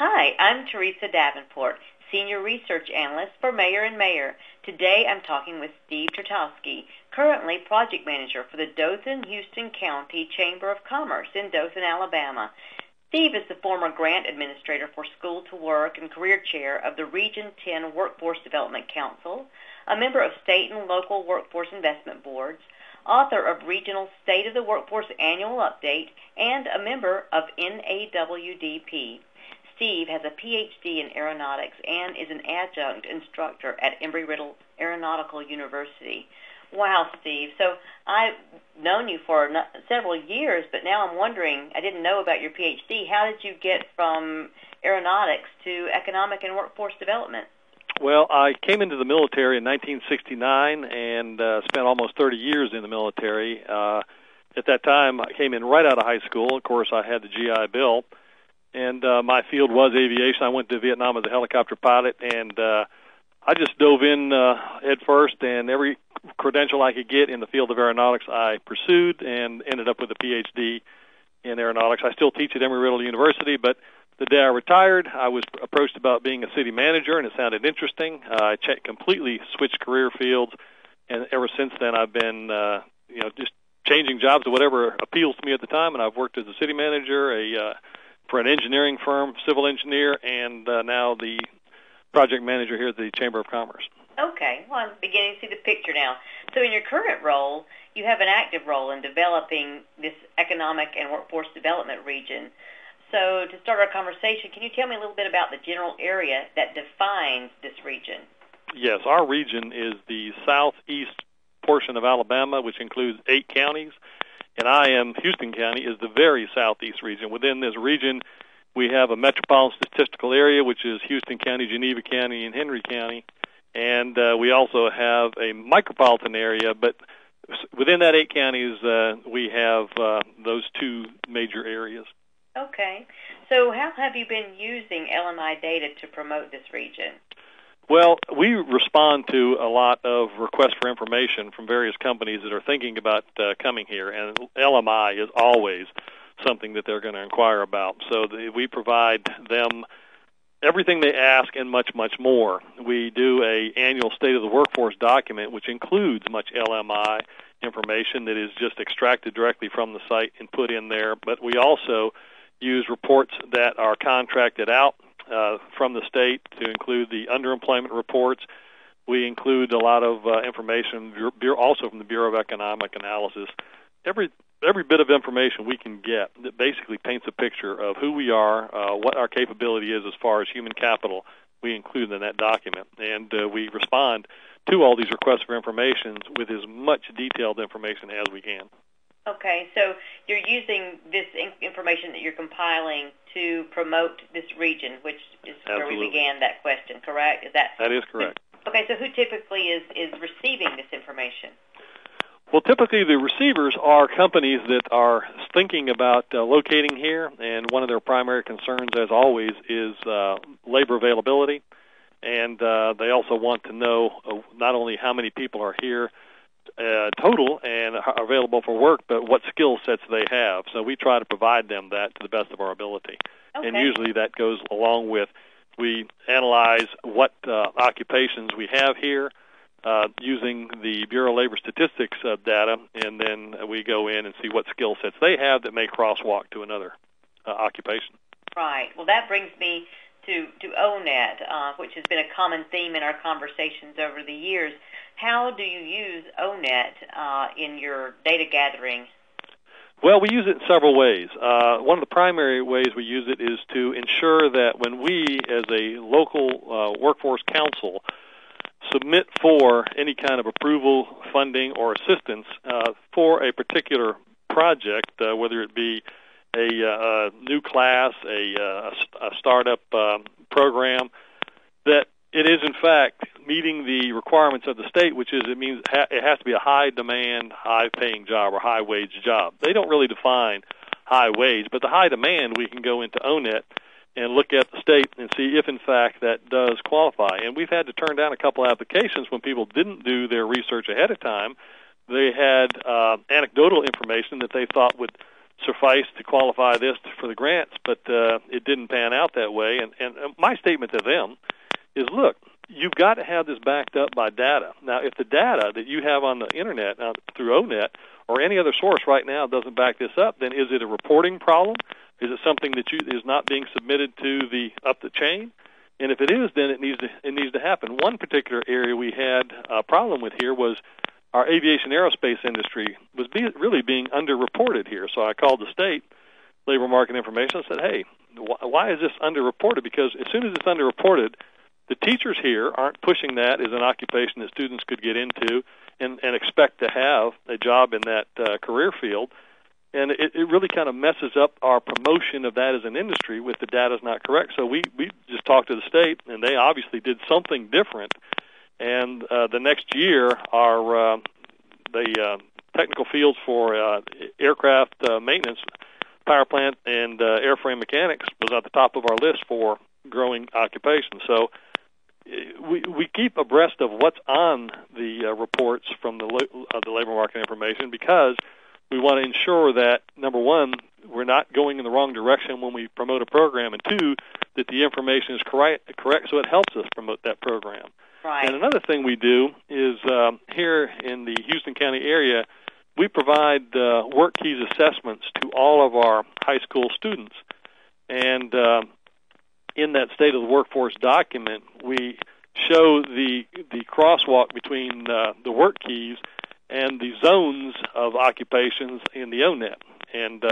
Hi, I'm Teresa Davenport, Senior Research Analyst for Mayer & Mayer. Today I'm talking with Steve Turkoski, currently Project Manager for the Dothan-Houston County Chamber of Commerce in Dothan, Alabama. Steve is the former Grant Administrator for School to Work and Career Chair of the Region 10 Workforce Development Council, a member of state and local workforce investment boards, author of Regional State of the Workforce Annual Update, and a member of NAWDP. Steve has a Ph.D. in aeronautics and is an adjunct instructor at Embry-Riddle Aeronautical University. Wow, Steve. So I've known you for several years, but now I'm wondering, I didn't know about your Ph.D. How did you get from aeronautics to economic and workforce development? Well, I came into the military in 1969 and spent almost 30 years in the military. At that time, I came in right out of high school. Of course, I had the GI Bill. And my field was aviation. I went to Vietnam as a helicopter pilot, and I just dove in head first, and every credential I could get in the field of aeronautics I pursued and ended up with a Ph.D. in aeronautics. I still teach at Embry-Riddle University, but the day I retired, I was approached about being a city manager, and it sounded interesting. I completely switched career fields, and ever since then I've been just changing jobs to whatever appeals to me at the time, and I've worked as a city manager, for an engineering firm, civil engineer, and now the project manager here at the Chamber of Commerce. Okay, well, I'm beginning to see the picture now. So in your current role, you have an active role in developing this economic and workforce development region. So to start our conversation, can you tell me a little bit about the general area that defines this region? Yes, our region is the southeast portion of Alabama, which includes 8 counties. And Houston County is the very southeast region. Within this region, we have a metropolitan statistical area, which is Houston County, Geneva County, and Henry County. And we also have a micropolitan area, but within that 8 counties, we have those 2 major areas. Okay. So how have you been using LMI data to promote this region? Well, we respond to a lot of requests for information from various companies that are thinking about coming here, and LMI is always something that they're going to inquire about. So we provide them everything they ask and much, much more. We do an annual State of the Workforce document, which includes much LMI information that is just extracted directly from the site and put in there. But we also use reports that are contracted out from the state to include the underemployment reports. We include a lot of information also from the Bureau of Economic Analysis. Every bit of information we can get that basically paints a picture of who we are, what our capability is as far as human capital, we include in that document. And we respond to all these requests for information with as much detailed information as we can. Okay, so you're using this information that you're compiling to promote this region, which is where we began that question, correct? That is correct. Okay, so who typically is receiving this information? Well, typically the receivers are companies that are thinking about locating here, and one of their primary concerns, as always, is labor availability. And they also want to know not only how many people are here total and are available for work, but what skill sets they have. So we try to provide them that to the best of our ability. Okay. And usually that goes along with, we analyze what occupations we have here using the Bureau of Labor Statistics data, and then we go in and see what skill sets they have that may crosswalk to another occupation. Right. Well, that brings me to ONET, which has been a common theme in our conversations over the years. How do you use ONET in your data gathering? Well, we use it in several ways. One of the primary ways we use it is to ensure that when we, as a local workforce council, submit for any kind of approval, funding, or assistance for a particular project, whether it be a new class, a startup program, that it is in fact meeting the requirements of the state, which is it means it has to be a high-demand, high-paying job or high-wage job. They don't really define high wage, but the high demand, we can go into ONET and look at the state and see if, in fact, that does qualify. And we've had to turn down a couple applications when people didn't do their research ahead of time. They had anecdotal information that they thought would sufficed to qualify this for the grants, but it didn't pan out that way. And my statement to them is, look, you've got to have this backed up by data. Now, if the data that you have on the Internet through ONET or any other source right now doesn't back this up, then is it a reporting problem? Is it something that is not being submitted to up the chain? And if it is, then it needs to happen. One particular area we had a problem with here was our aviation aerospace industry was really being underreported here. So I called the state labor market information and said, hey, why is this underreported? Because as soon as it's underreported, the teachers here aren't pushing that as an occupation that students could get into and expect to have a job in that career field. And it really kind of messes up our promotion of that as an industry if the data's not correct. So we just talked to the state, and they obviously did something different. And the next year, the technical fields for aircraft maintenance, power plant, and airframe mechanics was at the top of our list for growing occupations. So we keep abreast of what's on the reports from the labor market information because we want to ensure that, number one, we're not going in the wrong direction when we promote a program, and two, that the information is correct so it helps us promote that program. Right. And another thing we do is here in the Houston County area, we provide work keys assessments to all of our high school students. And in that State of the Workforce document, we show the crosswalk between the work keys and the zones of occupations in the ONET. And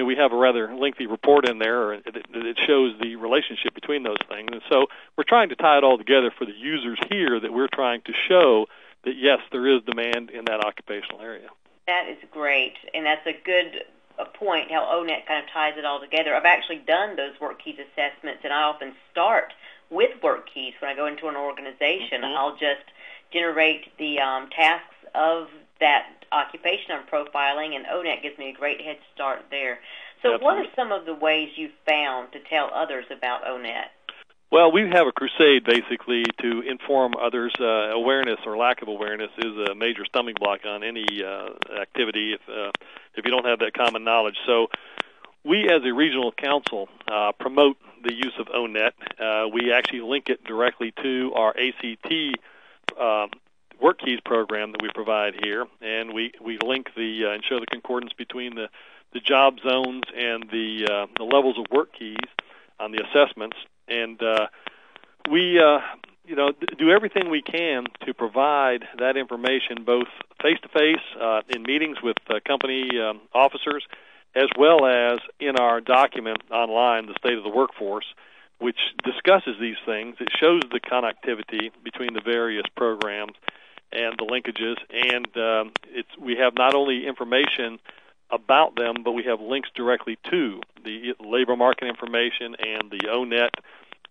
we have a rather lengthy report in there that shows the relationship between those things. And so we're trying to tie it all together for the users here that we're trying to show that, yes, there is demand in that occupational area. That is great, and that's a good point, how ONET kind of ties it all together. I've actually done those work keys assessments, and I often start with work keys when I go into an organization. Mm-hmm. I'll just generate the tasks of that occupation I'm profiling, and ONET gives me a great head start there. So Absolutely. What are some of the ways you've found to tell others about ONET? Well, we have a crusade, basically, to inform others. Awareness or lack of awareness is a major stumbling block on any activity if you don't have that common knowledge. So we, as a regional council, promote the use of ONET. We actually link it directly to our ACT Work Keys program that we provide here, and we link and show the concordance between the job zones and the levels of work keys on the assessments. And we do everything we can to provide that information both face-to-face in meetings with company officers, as well as in our document online, the State of the Workforce, which discusses these things. It shows the connectivity between the various programs and the linkages, and we have not only information about them, but we have links directly to the labor market information and the ONET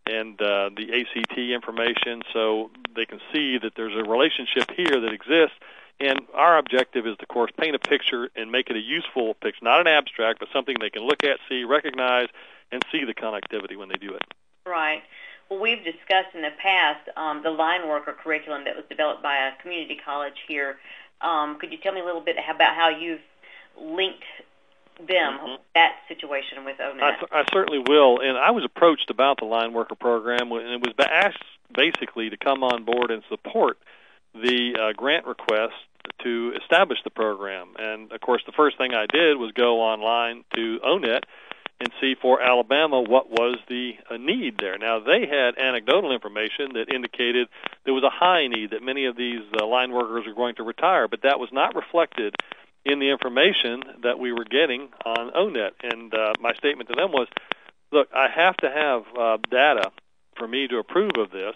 and the ACT information, so they can see that there's a relationship here that exists. And our objective is, of course, paint a picture and make it a useful picture, not an abstract, but something they can look at, see, recognize, and see the connectivity when they do it. Right. Well, we've discussed in the past the line worker curriculum that was developed by a community college here. Could you tell me a little bit about how you've linked them, that situation with ONET? I certainly will. And I was approached about the line worker program, and it was asked basically to come on board and support the grant request to establish the program. And, of course, the first thing I did was go online to ONET and see for Alabama what was the need there. Now, they had anecdotal information that indicated there was a high need, that many of these line workers are going to retire, but that was not reflected in the information that we were getting on ONET. And my statement to them was, look, I have to have data for me to approve of this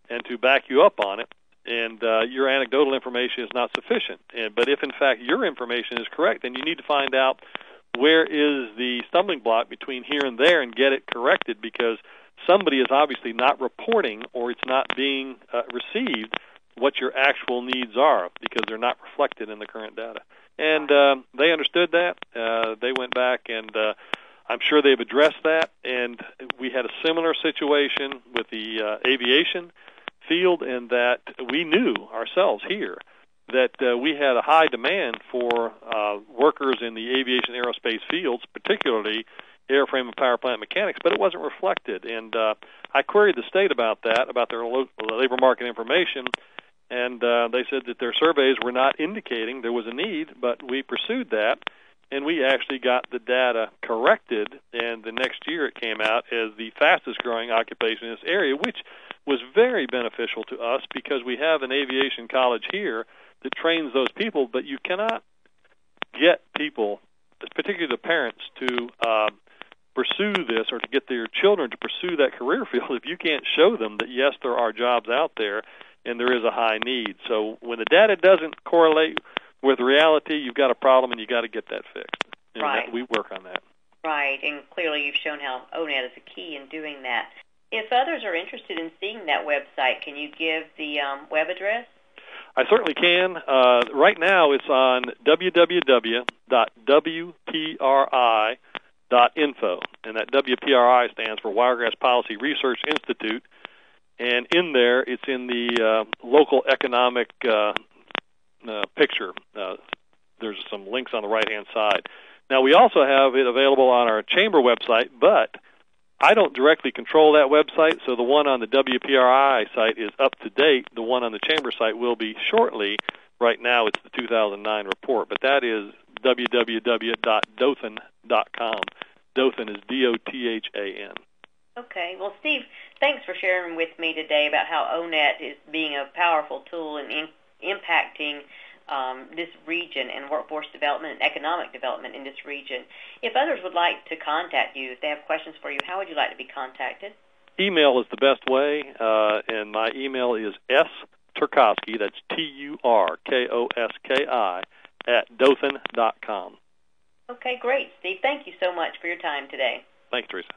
and to back you up on it, and your anecdotal information is not sufficient. But if, in fact, your information is correct, then you need to find out where is the stumbling block between here and there and get it corrected, because somebody is obviously not reporting, or it's not being received what your actual needs are, because they're not reflected in the current data. And they understood that. They went back, and I'm sure they've addressed that. And we had a similar situation with the aviation field, in that we knew ourselves here that we had a high demand for workers in the aviation aerospace fields, particularly airframe and power plant mechanics, but it wasn't reflected. And I queried the state about that, about their labor market information, and they said that their surveys were not indicating there was a need, but we pursued that, and we actually got the data corrected, and the next year it came out as the fastest-growing occupation in this area, which was very beneficial to us because we have an aviation college here that trains those people, but you cannot get people, particularly the parents, to pursue this or to get their children to pursue that career field if you can't show them that, yes, there are jobs out there and there is a high need. So when the data doesn't correlate with reality, you've got a problem and you've got to get that fixed. And right. We work on that. Right, and clearly you've shown how ONET is a key in doing that. If others are interested in seeing that website, can you give the web address? I certainly can. Right now it's on www.wpri.info, and that WPRI stands for Wiregrass Policy Research Institute, and in there it's in the local economic picture. There's some links on the right-hand side. Now, we also have it available on our chamber website, but I don't directly control that website, so the one on the WPRI site is up to date. The one on the chamber site will be shortly. Right now, it's the 2009 report, but that is www.dothan.com. Dothan is D-O-T-H-A-N. Okay. Well, Steve, thanks for sharing with me today about how ONET is being a powerful tool in impacting this region and workforce development and economic development in this region. If others would like to contact you, if they have questions for you, how would you like to be contacted? Email is the best way, and my email is Turkoski, that's Turkoski, @dothan.com. Okay, great, Steve. Thank you so much for your time today. Thanks, Teresa.